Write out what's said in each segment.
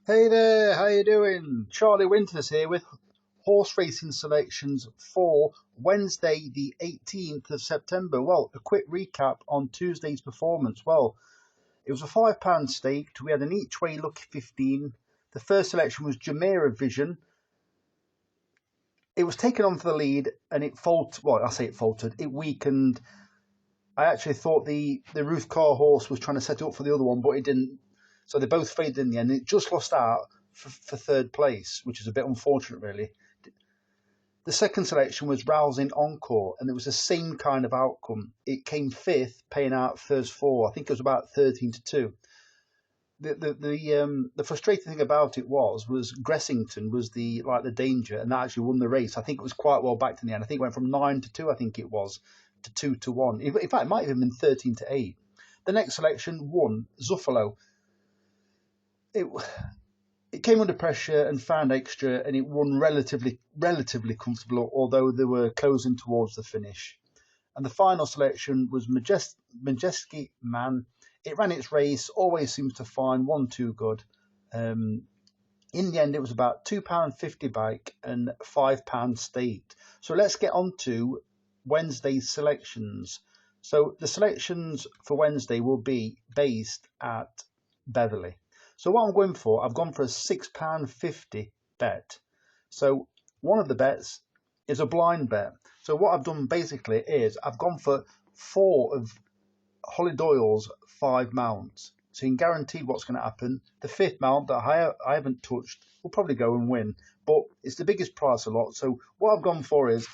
Hey there, how you doing? Charlie Winters here with horse racing selections for Wednesday, the 18th of September. Well, a quick recap on Tuesday's performance. Well, it was a £5 stake. We had an each way lucky 15. The first selection was Jumeirah Vision. It was taken on for the lead and it faltered. Well, I say it faltered. It weakened. I actually thought the Ruth Carr horse was trying to set it up for the other one, but it didn't. So they both faded in the end. It just lost out for third place, which is a bit unfortunate, really. The second selection was Rousing Encore, and it was the same kind of outcome. It came fifth, paying out first four. I think it was about 13-2. The frustrating thing about it was Gressington was the danger, and that actually won the race. I think it was quite well backed in the end. I think it went from 9-2. I think it was to 2-1. In fact, it might have been 13-8. The next selection won Zuffalo. It came under pressure and found extra, and it won relatively comfortable, although they were closing towards the finish. And the final selection was Majeski Man. It ran its race, always seems to find one too good. In the end, it was about £2.50 bike and £5 staked. So let's get on to Wednesday's selections. So the selections for Wednesday will be based at Beverley. So what I'm going for, I've gone for a £6.50 bet. So one of the bets is a blind bet. So what I've done basically is I've gone for four of Holly Doyle's 5 mounts. So you can guarantee what's going to happen. The fifth mount that I haven't touched will probably go and win, but it's the biggest price a lot. So what I've gone for is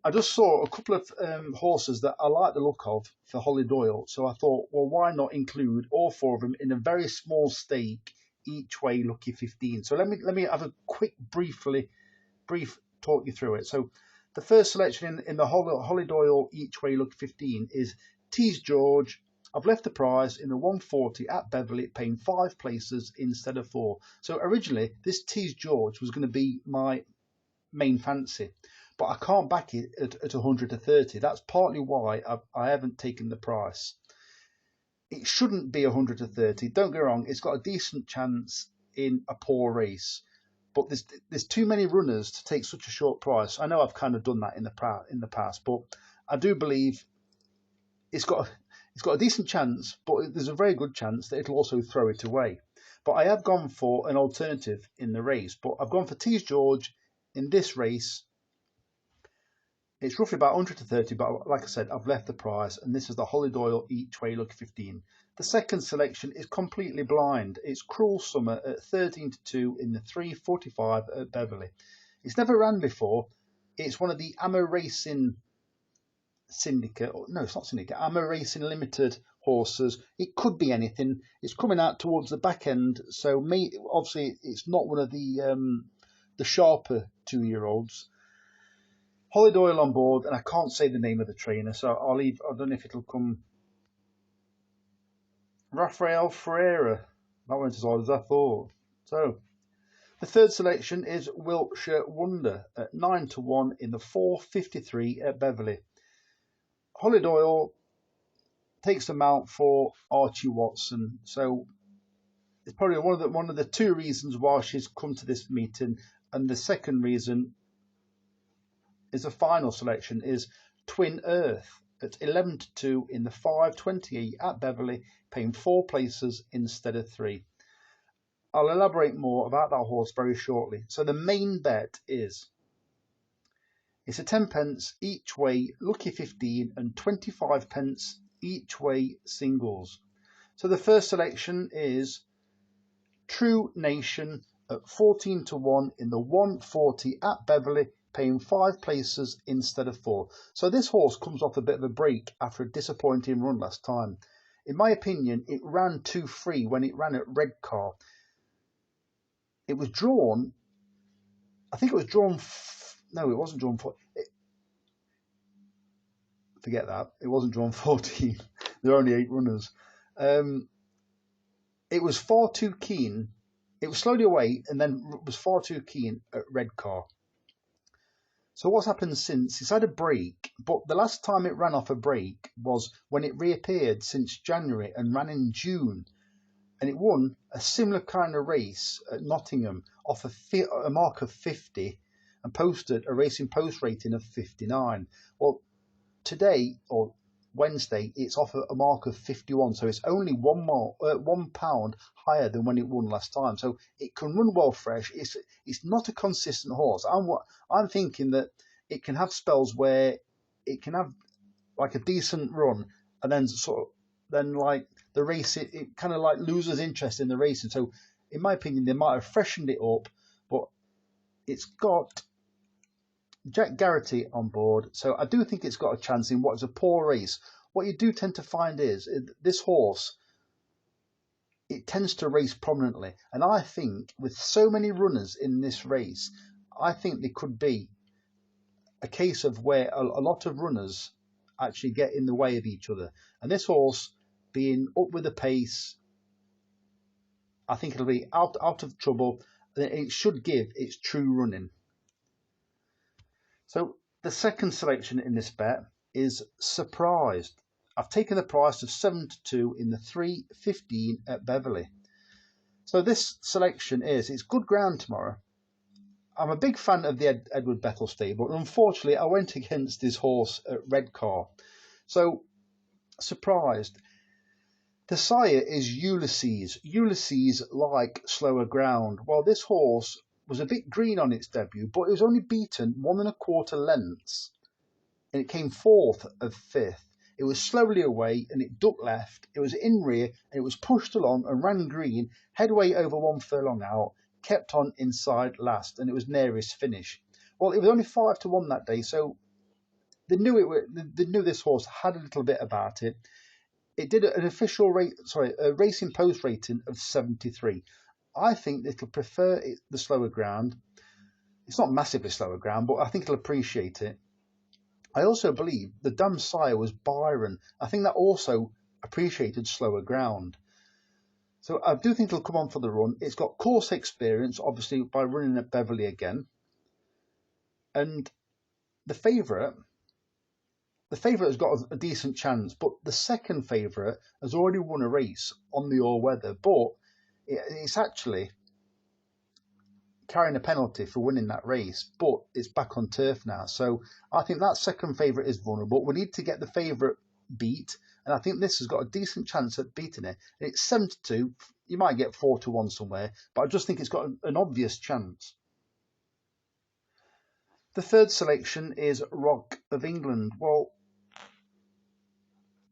I just saw a couple of horses that I like the look of for Holly Doyle. So I thought, well, why not include all four of them in a very small stake, each way lucky 15. So let me have a quick brief talk you through it. So the first selection in the Holly Doyle each way lucky 15 is Tease George. I've left the price in the 140 at Beverley, paying 5 places instead of 4. So originally, this Tease George was going to be my main fancy, but I can't back it at 130. That's partly why I haven't taken the price. It shouldn't be 130. Don't get me wrong, it's got a decent chance in a poor race, but there's too many runners to take such a short price. I know I've kind of done that in the past, but I do believe it's got a decent chance, but there's a very good chance that it'll also throw it away. But I have gone for an alternative in the race, but I've gone for Tease George in this race. It's roughly about 130, but like I said, I've left the price, and this is the Holly Doyle each way lucky 15. The second selection is completely blind. It's Cruel Summer at 13-2 in the 3:45 at Beverley. It's never ran before. It's one of the Ammo Racing Syndicate, no, it's not Syndicate, Ammo Racing Limited horses. It could be anything. It's coming out towards the back end, so obviously it's not one of the sharper 2-year-olds. Holly Doyle on board, and I can't say the name of the trainer, so I don't know if it'll come. Rafael Ferreira. That went as odd as I thought. So the third selection is Wiltshire Wonder at 9-1 in the 4:53 at Beverley. Holly Doyle takes the mount for Archie Watson, so it's probably one of the two reasons why she's come to this meeting, and the second reason is the final selection is Twin Earth at 11-2 in the 5:28 at Beverley, paying 4 places instead of 3. I'll elaborate more about that horse very shortly. So the main bet is it's a 10 pence each way lucky 15 and 25 pence each way singles. So the first selection is True Nation at 14-1 in the 140 at Beverley, paying 5 places instead of 4. So this horse comes off a bit of a break after a disappointing run last time. In my opinion, it ran too free when it ran at Redcar. It was drawn, I think it was drawn, no, it wasn't drawn for, forget that, it wasn't drawn 14. There are only 8 runners. It was far too keen. It was slowly away and then was far too keen at Redcar. So what's happened since? It's had a break, but the last time it ran off a break was when it reappeared since January and ran in June. and it won a similar kind of race at Nottingham off a mark of 50 and posted a racing post rating of 59. Well, today or Wednesday, it's off a mark of 51, so it's only £1 higher than when it won last time. So it can run well fresh. It's not a consistent horse. I'm thinking that it can have spells where it can have like a decent run, and then like the race, it kind of like loses interest in the racing. So in my opinion, they might have freshened it up, but it's got Jack Garrity on board, so I do think it's got a chance in what is a poor race. What you do tend to find is this horse, it tends to race prominently, and I think with so many runners in this race, I think there could be a case of where a lot of runners actually get in the way of each other. And this horse being up with the pace, I think it'll be out of trouble. It should give its true running. So the second selection in this bet is Surprised. I've taken the price of 7-2 in the 3.15 at Beverley. So this selection it's good ground tomorrow. I'm a big fan of the Edward Bethel stable, but unfortunately I went against this horse at Redcar. So Surprised. The sire is Ulysses. Ulysses like slower ground. Well, this horse was a bit green on its debut, but it was only beaten 1.25 lengths, and it came fourth of fifth. It was slowly away, and it ducked left. It was in rear, and it was pushed along and ran green, headway over 1 furlong out, kept on inside last, and it was nearest finish. Well, it was only 5-1 that day, so they knew this horse had a little bit about it. It did an official a racing post rating of 73. I think it'll prefer the slower ground. It's not massively slower ground, but I think it'll appreciate it. I also believe the dam sire was Byron. I think that also appreciated slower ground. So I do think it'll come on for the run. It's got course experience, obviously, by running at Beverley again. And the favourite has got a decent chance, but the second favourite has already won a race on the all-weather, but it's actually carrying a penalty for winning that race, but it's back on turf now. So I think that second favourite is vulnerable. We need to get the favourite beat, and I think this has got a decent chance at beating it. And it's 7-2. You might get 4-1 somewhere, but I just think it's got an obvious chance. The third selection is Rock of England. Well,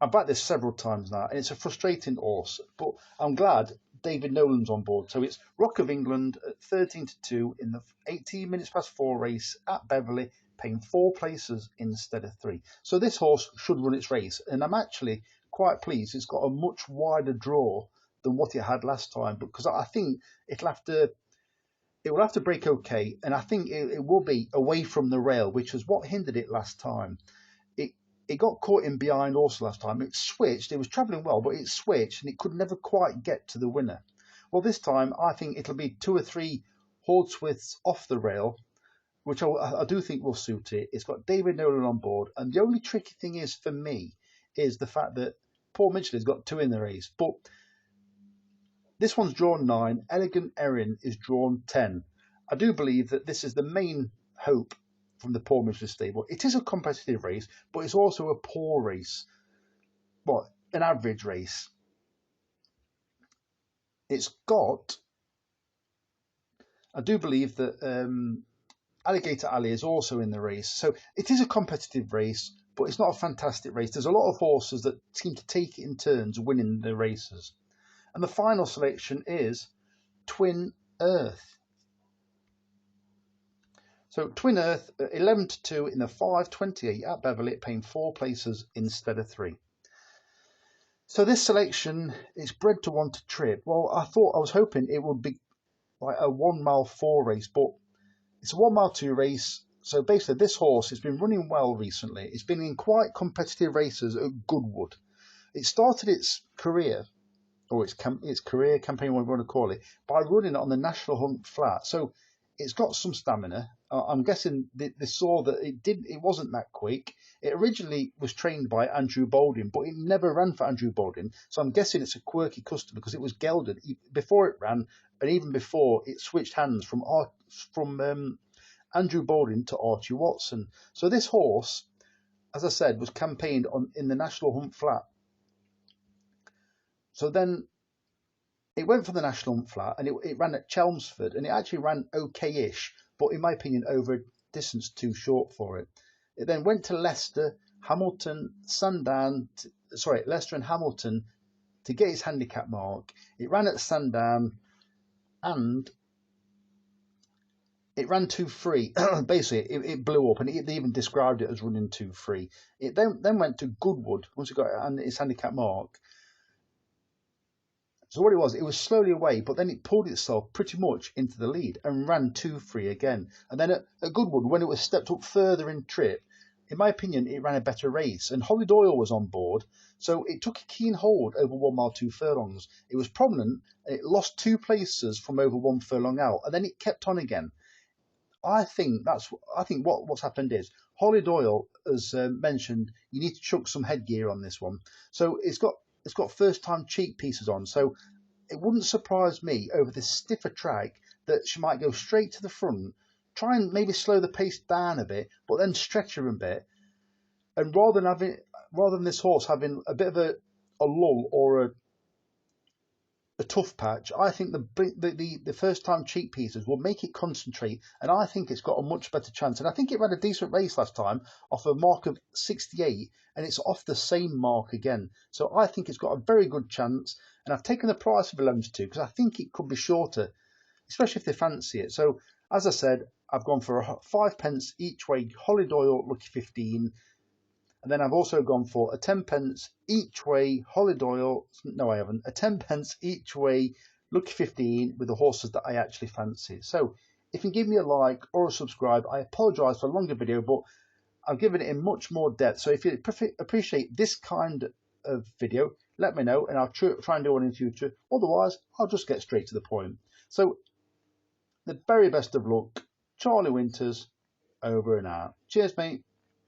I've backed this several times now, and it's a frustrating horse, but I'm glad David Nolan's on board. So it's Rock of England at 13-2 in the 18 minutes past 4 race at Beverley, paying 4 places instead of 3. So this horse should run its race, and I'm actually quite pleased. It's got a much wider draw than what it had last time, because I think it will have to break okay, and I think it will be away from the rail, which was what hindered it last time. It got caught in behind also last time. It switched. It was travelling well, but it switched, and it could never quite get to the winner. Well, this time, I think it'll be 2 or 3 Hordswiths off the rail, which I do think will suit it. It's got David Nolan on board, and the only tricky thing is, for me, is the fact that Paul Mitchell has got 2 in the race, but this one's drawn 9. Elegant Erin is drawn 10. I do believe that this is the main hope from the Paul Mitchell stable. It is a competitive race, but it's also a poor race. Well, an average race. It's got, I do believe that Alligator Alley is also in the race. So it is a competitive race, but it's not a fantastic race. There's a lot of horses that seem to take it in turns winning the races. And the final selection is Twin Earth. So Twin Earth, 11-2 in the 5.28 at Beverley, paying 4 places instead of 3. So this selection is bred to want to trip. Well, I was hoping it would be like a 1 mile 4 race, but it's a 1 mile 2 race. So basically, this horse has been running well recently. It's been in quite competitive races at Goodwood. It started its career, or its career campaign, whatever you want to call it, by running on the National Hunt Flat. So it's got some stamina. I'm guessing they saw that it wasn't that quick. It originally was trained by Andrew Baldwin, but it never ran for Andrew Baldwin. So I'm guessing it's a quirky customer because it was gelded before it ran, and even before it switched hands from Andrew Baldwin to Archie Watson. So this horse, as I said, was campaigned on in the National Hunt Flat. So then it went for the National Hunt Flat, and it ran at Chelmsford, and it actually ran okay-ish, but in my opinion, over a distance too short for it. It then went to Leicester, Leicester and Hamilton to get its handicap mark. It ran at Sandown, and it ran 2-3. Basically, it blew up, and they even described it as running 2-3. It then went to Goodwood once it got its handicap mark. So what it was slowly away, but then it pulled itself pretty much into the lead and ran 2-3 again. And then at Goodwood, when it was stepped up further in trip, in my opinion, it ran a better race. And Holly Doyle was on board, so it took a keen hold over 1 mile 2 furlongs. It was prominent, and it lost 2 places from over 1 furlong out, and then it kept on again. I think what's happened is Holly Doyle has mentioned you need to chuck some headgear on this one. So it's got first time cheek pieces on, so it wouldn't surprise me over this stiffer track that she might go straight to the front, try and maybe slow the pace down a bit, but then stretch her a bit. And rather than this horse having a bit of a lull or a tough patch, I think the first time cheek pieces will make it concentrate, and I think it's got a much better chance. And I think it ran a decent race last time off a mark of 68, and it's off the same mark again. So I think it's got a very good chance, and I've taken the price of 11 to 2 because I think it could be shorter, especially if they fancy it. So as I said, I've gone for 5p each way Holly Doyle Lucky 15. And then I've also gone for a 10p each way Holly Doyle. No, I haven't. A 10p each way Lucky 15 with the horses that I actually fancy. So if you give me a like or a subscribe, I apologise for a longer video, but I've given it in much more depth. So if you appreciate this kind of video, let me know, and I'll try and do one in the future. Otherwise, I'll just get straight to the point. So the very best of luck. Charlie Winters, over and out. Cheers, mate.